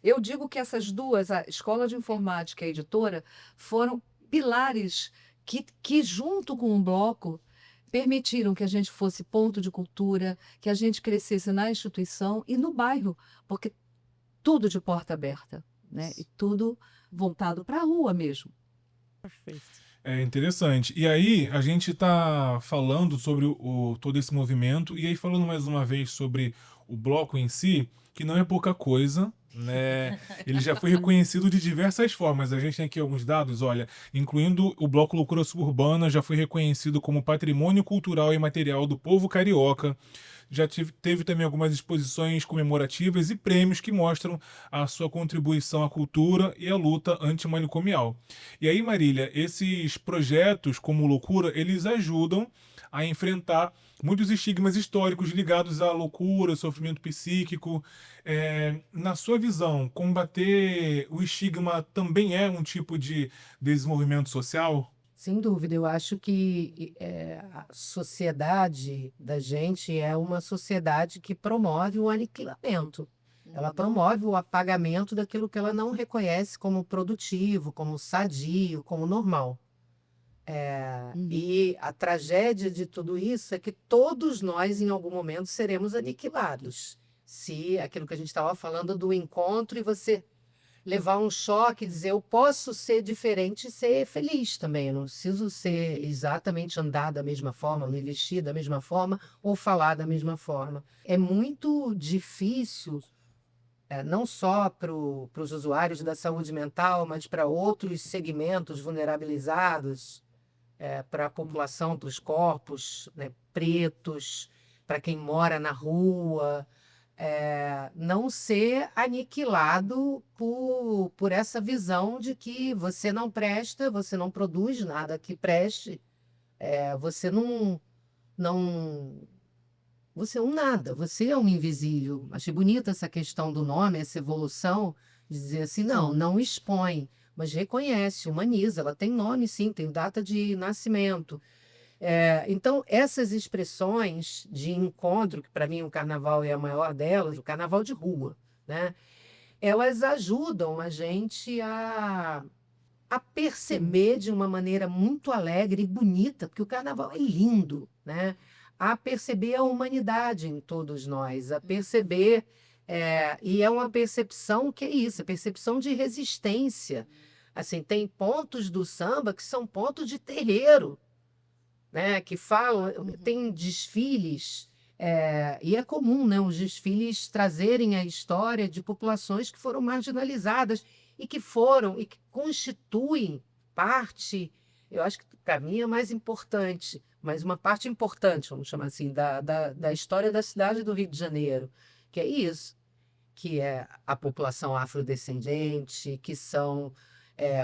eu digo que essas duas, a Escola de Informática e a editora, foram pilares que junto com o bloco, permitiram que a gente fosse ponto de cultura, que a gente crescesse na instituição e no bairro, porque tudo de porta aberta, né? E tudo voltado para a rua mesmo. Perfeito. É interessante. E aí, a gente está falando sobre todo esse movimento, e aí falando mais uma vez sobre o bloco em si, que não é pouca coisa, né? Ele já foi reconhecido de diversas formas. A gente tem aqui alguns dados, olha, incluindo o Bloco Loucura Suburbana, já foi reconhecido como Patrimônio Cultural e Material do Povo Carioca. Já teve também algumas exposições comemorativas e prêmios que mostram a sua contribuição à cultura e à luta antimanicomial. E aí, Marília, esses projetos como Loucura, eles ajudam a enfrentar muitos estigmas históricos ligados à loucura, sofrimento psíquico. Na sua visão, combater o estigma também é um tipo de desenvolvimento social? Sem dúvida, eu acho que a sociedade da gente é uma sociedade que promove o aniquilamento. Ela promove o apagamento daquilo que ela não reconhece como produtivo, como sadio, como normal. E a tragédia de tudo isso é que todos nós, em algum momento, seremos aniquilados. Se aquilo que a gente estava falando do encontro e você levar um choque e dizer eu posso ser diferente e ser feliz também. Eu não preciso ser exatamente andar da mesma forma, me vestir da mesma forma ou falar da mesma forma. É muito difícil, não só para os usuários da saúde mental, mas para outros segmentos vulnerabilizados, para a população, para os corpos, né, pretos, para quem mora na rua, não ser aniquilado por essa visão de que você não presta, você não produz nada que preste, você você é um nada, você é um invisível. Achei bonita essa questão do nome, essa evolução, de dizer assim, não expõe, mas reconhece, humaniza, ela tem nome sim, tem data de nascimento. Então, essas expressões de encontro, que para mim o carnaval é a maior delas, o carnaval de rua, né? Elas ajudam a gente a perceber de uma maneira muito alegre e bonita, porque o carnaval é lindo, né? A perceber a humanidade em todos nós, a perceber, e é uma percepção que é isso, a percepção de resistência. Assim, tem pontos do samba que são pontos de terreiro, né, que falam, tem desfiles, e é comum, né, os desfiles trazerem a história de populações que foram marginalizadas e que constituem parte, eu acho que para mim é mais importante, mas uma parte importante, vamos chamar assim, da história da cidade do Rio de Janeiro, que é isso, que é a população afrodescendente, que são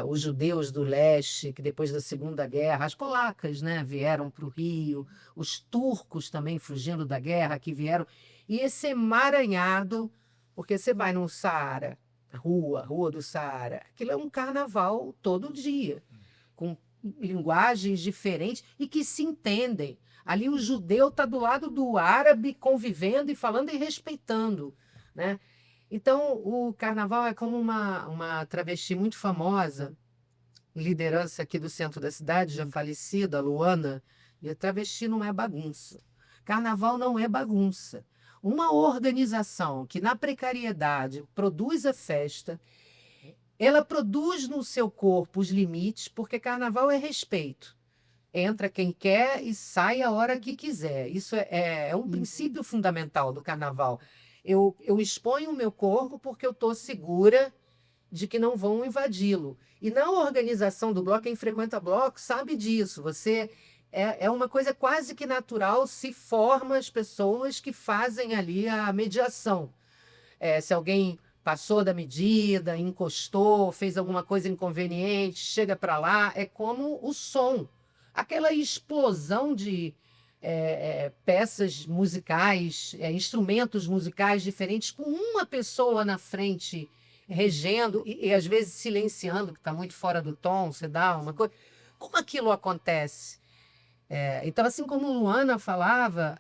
os judeus do leste, que depois da Segunda Guerra, as polacas, né, vieram para o Rio, os turcos também fugindo da guerra, que vieram. E esse emaranhado, porque você vai no Saara, rua do Saara, aquilo é um carnaval todo dia, com linguagens diferentes e que se entendem. Ali o judeu está do lado do árabe, convivendo e falando e respeitando, né? Então, o carnaval é como uma travesti muito famosa, liderança aqui do centro da cidade, já falecida, a Luana, e a travesti não é bagunça. Carnaval não é bagunça. Uma organização que, na precariedade, produz a festa, ela produz no seu corpo os limites, porque carnaval é respeito. Entra quem quer e sai a hora que quiser. Isso é um princípio fundamental do carnaval. Eu exponho o meu corpo porque eu estou segura de que não vão invadi-lo. E na organização do bloco, quem frequenta bloco sabe disso. Você é uma coisa quase que natural, se forma as pessoas que fazem ali a mediação. Se alguém passou da medida, encostou, fez alguma coisa inconveniente, chega para lá, é como o som. Aquela explosão de peças musicais, instrumentos musicais diferentes, com uma pessoa na frente regendo e às vezes silenciando, que está muito fora do tom, você dá uma coisa. Como aquilo acontece? Então, assim como Luana falava,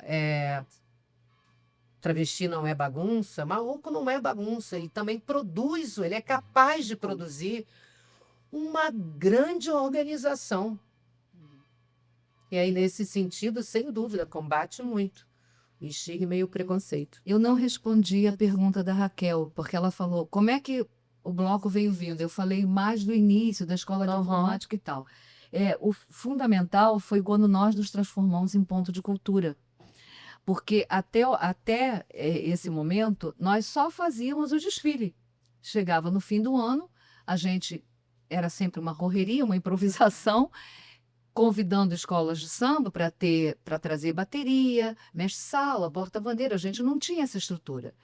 travesti não é bagunça, maluco não é bagunça, e também produz, ele é capaz de produzir uma grande organização. E aí, nesse sentido, sem dúvida, combate muito o estigma e o preconceito. Eu não respondi a pergunta da Raquel, porque ela falou como é que o bloco veio vindo. Eu falei mais do início, da escola de informática e tal. O fundamental foi quando nós nos transformamos em ponto de cultura. Porque até esse momento, nós só fazíamos o desfile. Chegava no fim do ano, a gente era sempre uma correria, uma improvisação, convidando escolas de samba para trazer bateria, mestre-sala, porta-bandeira. A gente não tinha essa estrutura,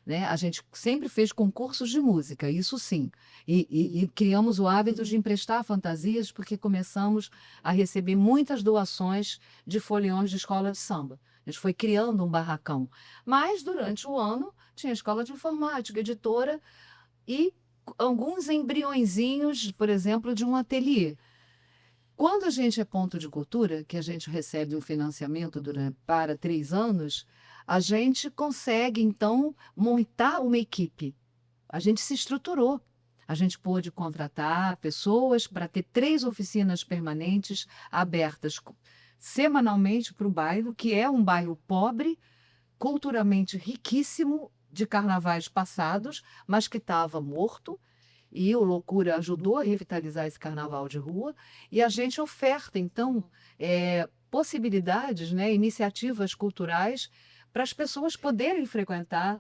né? A gente sempre fez concursos de música, isso sim. E criamos o hábito de emprestar fantasias, porque começamos a receber muitas doações de foliões de escola de samba. A gente foi criando um barracão. Mas, durante o ano, tinha escola de informática, editora e alguns embriõezinhos, por exemplo, de um ateliê. Quando a gente é ponto de cultura, que a gente recebe um financiamento para 3 anos, a gente consegue, então, montar uma equipe. A gente se estruturou. A gente pôde contratar pessoas para ter 3 oficinas permanentes abertas semanalmente para o bairro, que é um bairro pobre, culturalmente riquíssimo de carnavais passados, mas que estava morto. E o Loucura ajudou a revitalizar esse carnaval de rua. E a gente oferta, então, possibilidades, né, iniciativas culturais para as pessoas poderem frequentar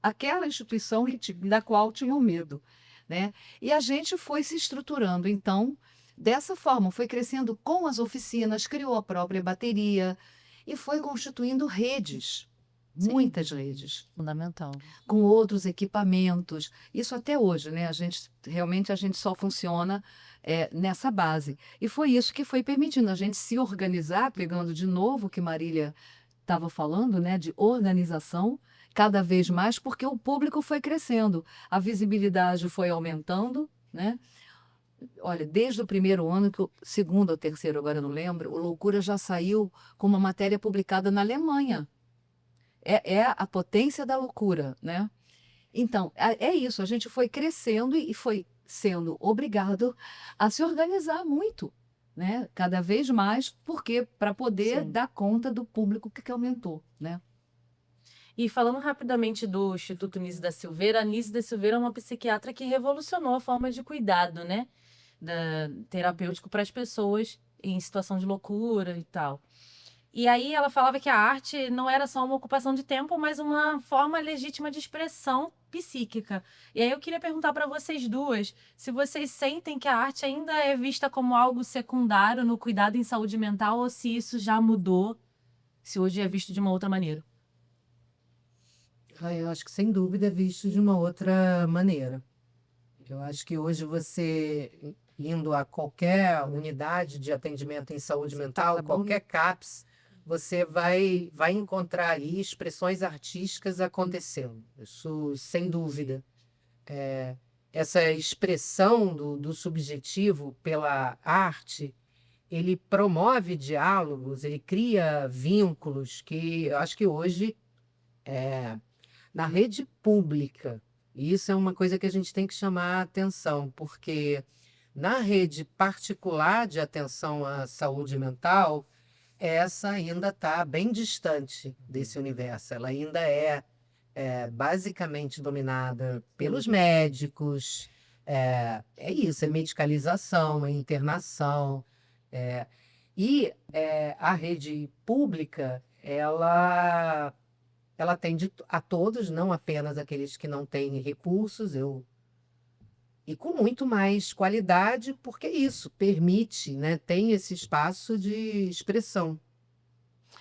aquela instituição da qual tinham medo, né? E a gente foi se estruturando, então, dessa forma, foi crescendo com as oficinas, criou a própria bateria e foi constituindo redes. Sim. Muitas redes. Fundamental. Com outros equipamentos. Isso até hoje, né? A gente só funciona nessa base. E foi isso que foi permitindo a gente se organizar, pegando de novo o que Marília estava falando, né? De organização, cada vez mais, porque o público foi crescendo, a visibilidade foi aumentando, né? Olha, desde o primeiro ano, segundo ou terceiro, agora eu não lembro, o Loucura já saiu com uma matéria publicada na Alemanha. É a potência da loucura, né? Então, é isso. A gente foi crescendo e foi sendo obrigado a se organizar muito, né? Cada vez mais, porque para poder Sim. dar conta do público que aumentou, né? E falando rapidamente do Instituto Nise da Silveira, a Nise da Silveira é uma psiquiatra que revolucionou a forma de cuidado, né? Terapêutico para as pessoas em situação de loucura e tal. E aí ela falava que a arte não era só uma ocupação de tempo, mas uma forma legítima de expressão psíquica. E aí eu queria perguntar para vocês duas se vocês sentem que a arte ainda é vista como algo secundário no cuidado em saúde mental ou se isso já mudou, se hoje é visto de uma outra maneira. Eu acho que, sem dúvida, é visto de uma outra maneira. Eu acho que hoje você, indo a qualquer unidade de atendimento em saúde mental, qualquer CAPS, você vai encontrar ali expressões artísticas acontecendo. Isso, sem dúvida. Essa expressão do subjetivo pela arte, ele promove diálogos, ele cria vínculos que eu acho que hoje, na rede pública, e isso é uma coisa que a gente tem que chamar a atenção, porque na rede particular de atenção à saúde mental, essa ainda está bem distante desse universo. Ela ainda é basicamente dominada pelos médicos. É isso, é medicalização, é internação. A rede pública, ela atende a todos, não apenas aqueles que não têm recursos, e com muito mais qualidade, porque isso permite, né, tem esse espaço de expressão.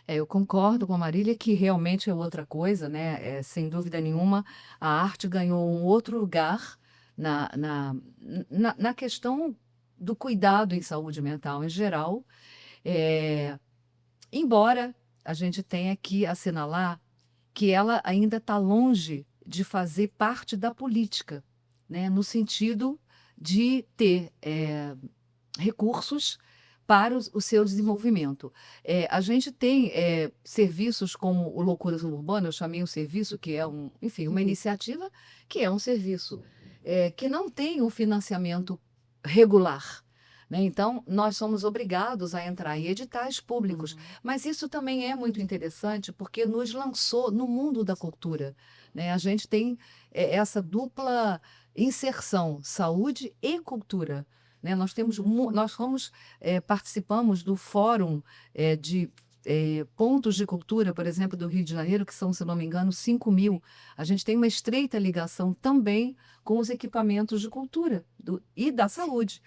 Eu concordo com a Marília que realmente é outra coisa, né? Sem dúvida nenhuma, a arte ganhou um outro lugar na questão do cuidado em saúde mental em geral, embora a gente tenha que assinalar que ela ainda está longe de fazer parte da política, né? No sentido de ter recursos para o seu desenvolvimento. A gente tem serviços como o Loucura Suburbana, eu chamei um serviço que é uma iniciativa que é um serviço que não tem um financiamento regular, né? Então, nós somos obrigados a entrar em editais públicos, mas isso também é muito interessante porque nos lançou no mundo da cultura, né? A gente tem essa dupla inserção, saúde e cultura, né? Participamos do Fórum de Pontos de Cultura, por exemplo, do Rio de Janeiro, que são, se não me engano, 5.000. A gente tem uma estreita ligação também com os equipamentos de cultura e da saúde.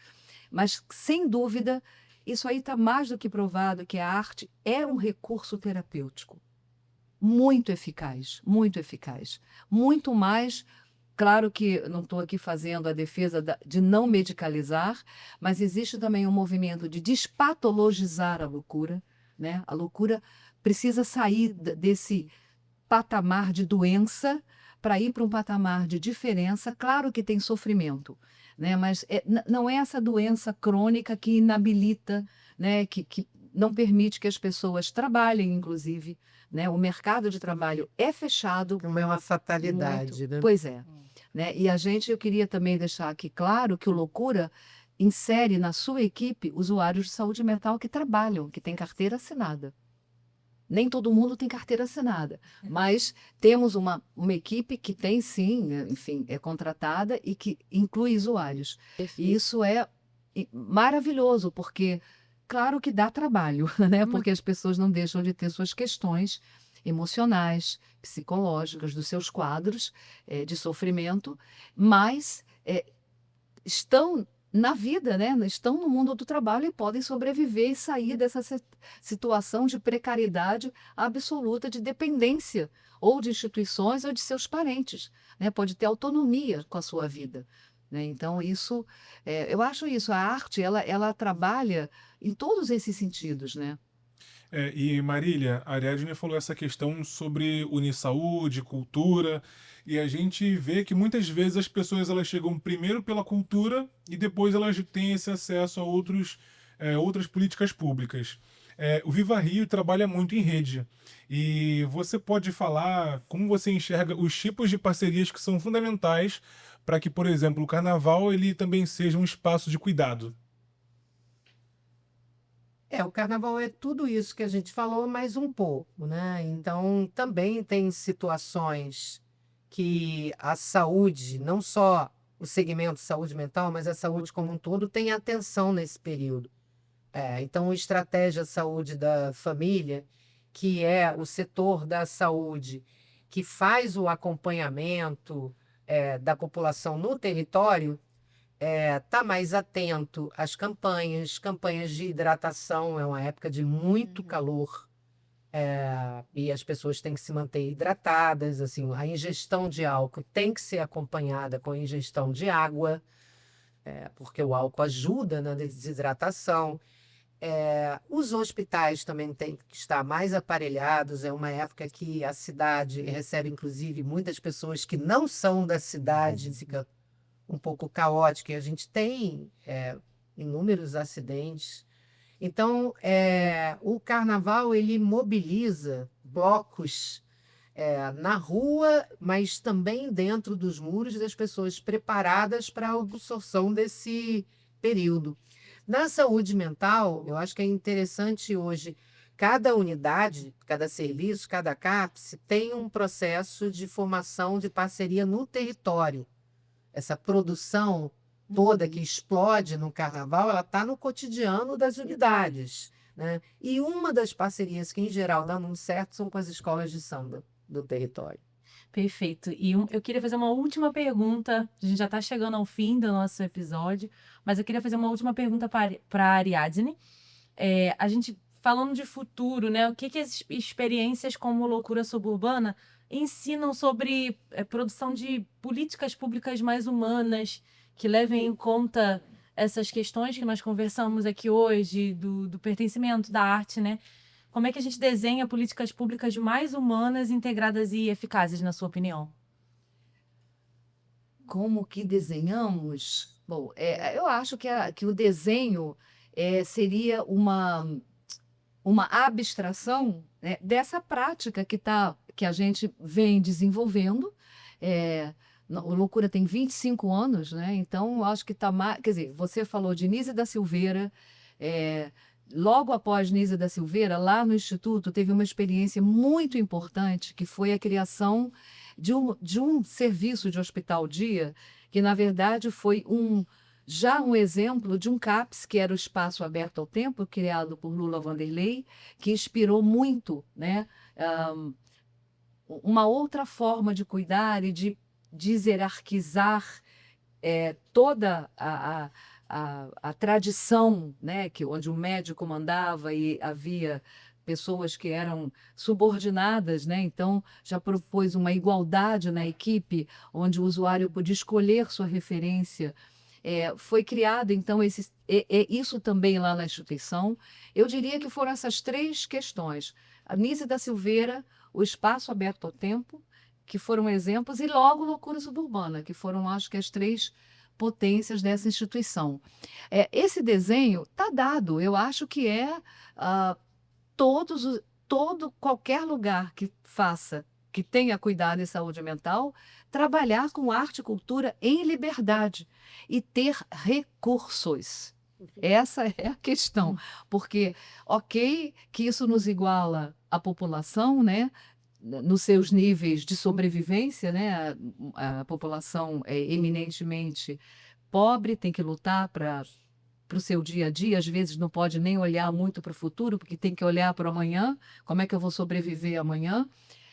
Mas, sem dúvida, isso aí está mais do que provado que a arte é um recurso terapêutico muito eficaz, muito eficaz. Muito mais. Claro que não estou aqui fazendo a defesa de não medicalizar, mas existe também um movimento de despatologizar a loucura, né? A loucura precisa sair desse patamar de doença para ir para um patamar de diferença. Claro que tem sofrimento, né? Mas não é essa doença crônica que inabilita, né? Que não permite que as pessoas trabalhem, inclusive, né? O mercado de trabalho é fechado. Não é uma fatalidade, né? Pois é. Né? E eu queria também deixar aqui claro que o Loucura insere na sua equipe usuários de saúde mental que trabalham, que têm carteira assinada. Nem todo mundo tem carteira assinada, mas temos uma equipe que tem sim, enfim, é contratada e que inclui usuários. E isso é maravilhoso, porque claro que dá trabalho, né? Porque as pessoas não deixam de ter suas questões emocionais, psicológicas, dos seus quadros de sofrimento, mas estão na vida, né? Estão no mundo do trabalho e podem sobreviver e sair dessa situação de precariedade absoluta, de dependência, ou de instituições ou de seus parentes, né? Pode ter autonomia com a sua vida, né? Então, eu acho isso, a arte, ela trabalha em todos esses sentidos, né? E Marília, a Ariadne falou essa questão sobre unir saúde, cultura, e a gente vê que muitas vezes as pessoas elas chegam primeiro pela cultura e depois elas têm esse acesso a outras políticas públicas. O Viva Rio trabalha muito em rede, e você pode falar como você enxerga os tipos de parcerias que são fundamentais para que, por exemplo, o Carnaval ele também seja um espaço de cuidado. O carnaval é tudo isso que a gente falou, mais um pouco, né? Então, também tem situações que a saúde, não só o segmento saúde mental, mas a saúde como um todo, tem atenção nesse período. Então, a estratégia saúde da família, que é o setor da saúde que faz o acompanhamento da população no território, tá mais atento às campanhas de hidratação. É uma época de muito calor, e as pessoas têm que se manter hidratadas. Assim, a ingestão de álcool tem que ser acompanhada com a ingestão de água, porque o álcool ajuda na desidratação. Os hospitais também têm que estar mais aparelhados. É uma época que a cidade recebe, inclusive, muitas pessoas que não são da cidade, fica um pouco caótico, e a gente tem inúmeros acidentes. Então, o carnaval ele mobiliza blocos na rua, mas também dentro dos muros das pessoas preparadas para a absorção desse período. Na saúde mental, eu acho que é interessante hoje, cada unidade, cada serviço, cada CAPS tem um processo de formação de parceria no território. Essa produção toda que explode no carnaval, ela está no cotidiano das unidades, né? E uma das parcerias que, em geral, dá muito certo são com as escolas de samba do território. Perfeito. E eu queria fazer uma última pergunta. A gente já está chegando ao fim do nosso episódio, mas eu queria fazer uma última pergunta para a Ariadne. A gente falando de futuro, né? O que as experiências como Loucura Suburbana ensinam sobre produção de políticas públicas mais humanas, que levem em conta essas questões que nós conversamos aqui hoje, do pertencimento da arte, né? Como é que a gente desenha políticas públicas mais humanas, integradas e eficazes, na sua opinião? Como que desenhamos? Bom, eu acho que o desenho seria uma abstração, né, dessa prática que a gente vem desenvolvendo. O Loucura tem 25 anos, né? Então, eu acho que está mais. Quer dizer, você falou de Nízia da Silveira. Logo após Nízia da Silveira, lá no Instituto, teve uma experiência muito importante, que foi a criação de um serviço de hospital-dia, que, na verdade, foi já um exemplo de um CAPS, que era o Espaço Aberto ao Tempo, criado por Lula Vanderlei, que inspirou muito, né, uma outra forma de cuidar e de deserarquizar toda a tradição, né, onde o médico mandava e havia pessoas que eram subordinadas, né? Então, já propôs uma igualdade na equipe, onde o usuário podia escolher sua referência. Foi criado, então, isso também lá na instituição. Eu diria que foram essas três questões. A Nízia da Silveira, o Espaço Aberto ao Tempo, que foram exemplos, e logo Loucura Suburbana, que foram, acho que, as três potências dessa instituição. Esse desenho está dado. Eu acho que qualquer lugar que tenha cuidado em saúde mental, trabalhar com arte e cultura em liberdade e ter recursos. Essa é a questão, porque, ok, que isso nos iguala à população, né, nos seus níveis de sobrevivência, né, a população é eminentemente pobre, tem que lutar para o seu dia a dia, às vezes não pode nem olhar muito para o futuro, porque tem que olhar para o amanhã, como é que eu vou sobreviver amanhã?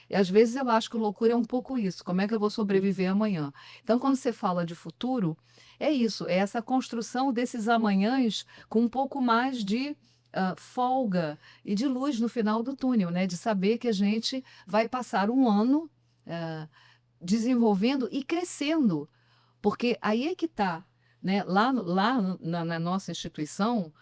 E às vezes eu acho que Loucura é um pouco isso, como é que eu vou sobreviver amanhã? Então, quando você fala de futuro, é isso, é essa construção desses amanhãs com um pouco mais de folga e de luz no final do túnel, né? De saber que a gente vai passar um ano desenvolvendo e crescendo, porque aí é que está, né? Lá na nossa instituição,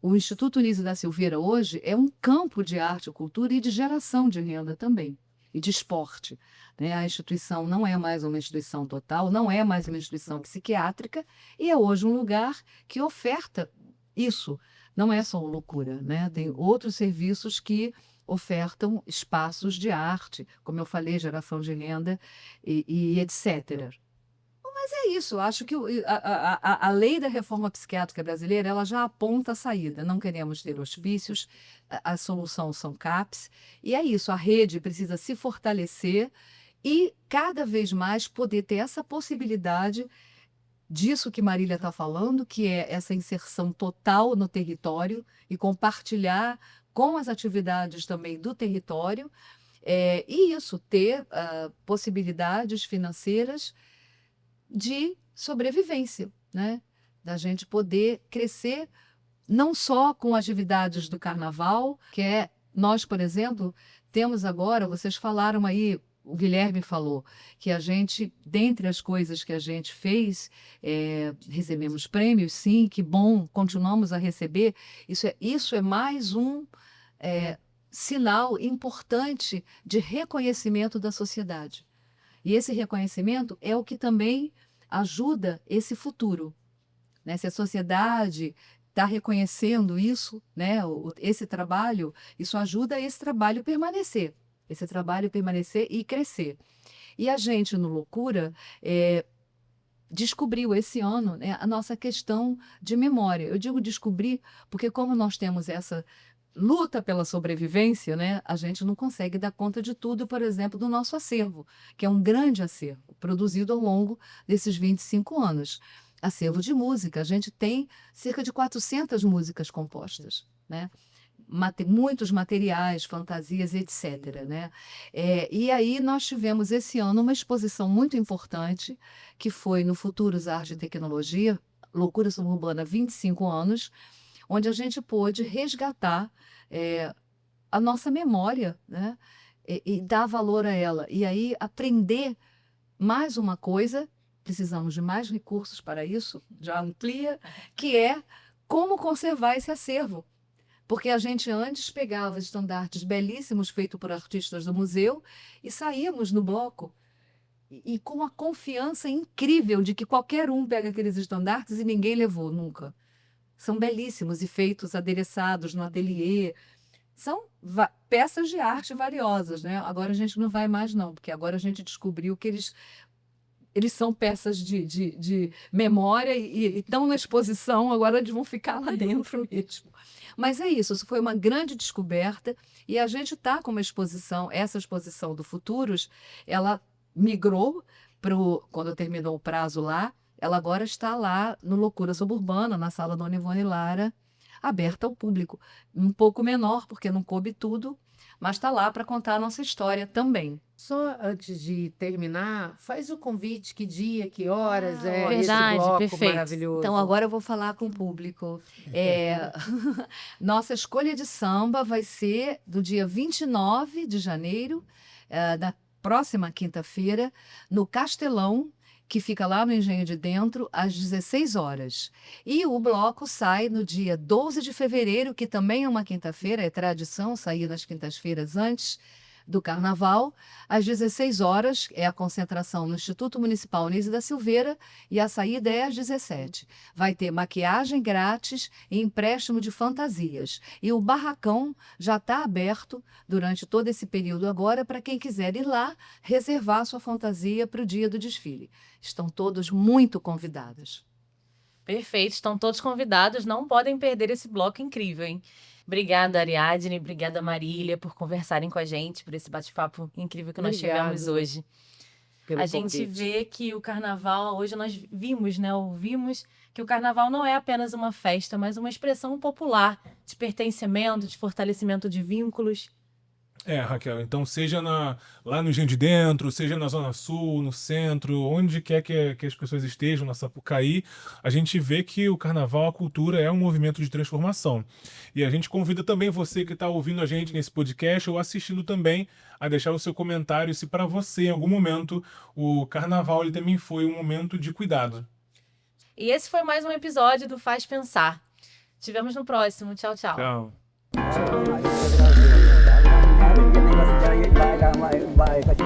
o Instituto Nízia da Silveira hoje é um campo de arte, cultura e de geração de renda também, e de esporte, né? A instituição não é mais uma instituição total, não é mais uma instituição psiquiátrica, e é hoje um lugar que oferta isso. Não é só o Loucura, né? Tem outros serviços que ofertam espaços de arte, como eu falei, geração de renda e etc. Mas é isso, acho que a lei da reforma psiquiátrica brasileira, ela já aponta a saída. Não queremos ter hospícios, a solução são CAPs, e é isso, a rede precisa se fortalecer e cada vez mais poder ter essa possibilidade disso que Marília está falando, que é essa inserção total no território e compartilhar com as atividades também do território, e isso, ter possibilidades financeiras de sobrevivência, né? Da gente poder crescer não só com atividades do carnaval, nós, por exemplo, temos agora, vocês falaram aí, o Guilherme falou, que a gente, dentre as coisas que a gente fez, recebemos prêmios, sim, que bom, continuamos a receber. Isso é mais um sinal importante de reconhecimento da sociedade. E esse reconhecimento é o que também ajuda esse futuro, né? Se a sociedade está reconhecendo isso, né? Esse trabalho, isso ajuda esse trabalho permanecer. Esse trabalho permanecer e crescer. E a gente, no Loucura, descobriu esse ano, né, a nossa questão de memória. Eu digo descobrir porque como nós temos essa luta pela sobrevivência, né, a gente não consegue dar conta de tudo, por exemplo, do nosso acervo, que é um grande acervo, produzido ao longo desses 25 anos. Acervo de música, a gente tem cerca de 400 músicas compostas, né? Muitos materiais, fantasias, etc. Né? E aí nós tivemos esse ano uma exposição muito importante, que foi no Futuros Arte e Tecnologia, Loucura Suburbana 25 anos, onde a gente pôde resgatar a nossa memória, né? E dar valor a ela. E aí aprender mais uma coisa, precisamos de mais recursos para isso, já amplia, que é como conservar esse acervo. Porque a gente antes pegava estandartes belíssimos feitos por artistas do museu e saíamos no bloco e com a confiança incrível de que qualquer um pega aqueles estandartes e ninguém levou nunca. São belíssimos e feitos adereçados no ateliê. São peças de arte valiosas, né? Agora a gente não vai mais não, porque agora a gente descobriu que eles são peças de memória e estão na exposição, agora eles vão ficar lá dentro mesmo. Mas é isso foi uma grande descoberta e a gente está com uma exposição, essa exposição do Futuros, ela migrou quando terminou o prazo lá, ela agora está lá no Loucura Suburbana, na sala Dona Ivone Lara, aberta ao público. Um pouco menor, porque não coube tudo, mas está lá para contar a nossa história também. Só antes de terminar, faz o convite, que dia, que horas é verdade, esse bloco perfeito. maravilhoso. Então, agora eu vou falar com o público. Nossa escolha de samba vai ser do dia 29 de janeiro, da próxima quinta-feira, no Castelão, que fica lá no Engenho de Dentro, às 16 horas. E o bloco sai no dia 12 de fevereiro, que também é uma quinta-feira, é tradição sair nas quintas-feiras antes do Carnaval, às 16 horas, é a concentração no Instituto Municipal Nise da Silveira e a saída é às 17. Vai ter maquiagem grátis e empréstimo de fantasias. E o barracão já está aberto durante todo esse período agora para quem quiser ir lá reservar sua fantasia para o dia do desfile. Estão todos muito convidados. Perfeito, estão todos convidados, não podem perder esse bloco incrível, hein? Obrigada, Ariadne, obrigada, Marília, por conversarem com a gente, por esse bate-papo incrível que nós tivemos hoje. A gente vê que o carnaval, hoje nós ouvimos que o carnaval não é apenas uma festa, mas uma expressão popular de pertencimento, de fortalecimento de vínculos. Raquel, então seja lá no Engenho de Dentro, seja na Zona Sul, no centro, onde quer que as pessoas estejam, na Sapucaí, a gente vê que o carnaval, a cultura é um movimento de transformação. E a gente convida também você que está ouvindo a gente nesse podcast ou assistindo também a deixar o seu comentário se para você, em algum momento, o carnaval ele também foi um momento de cuidado. E esse foi mais um episódio do Faz Pensar. Te vemos no próximo. Tchau, tchau. Tchau. Negócio de baile, kasi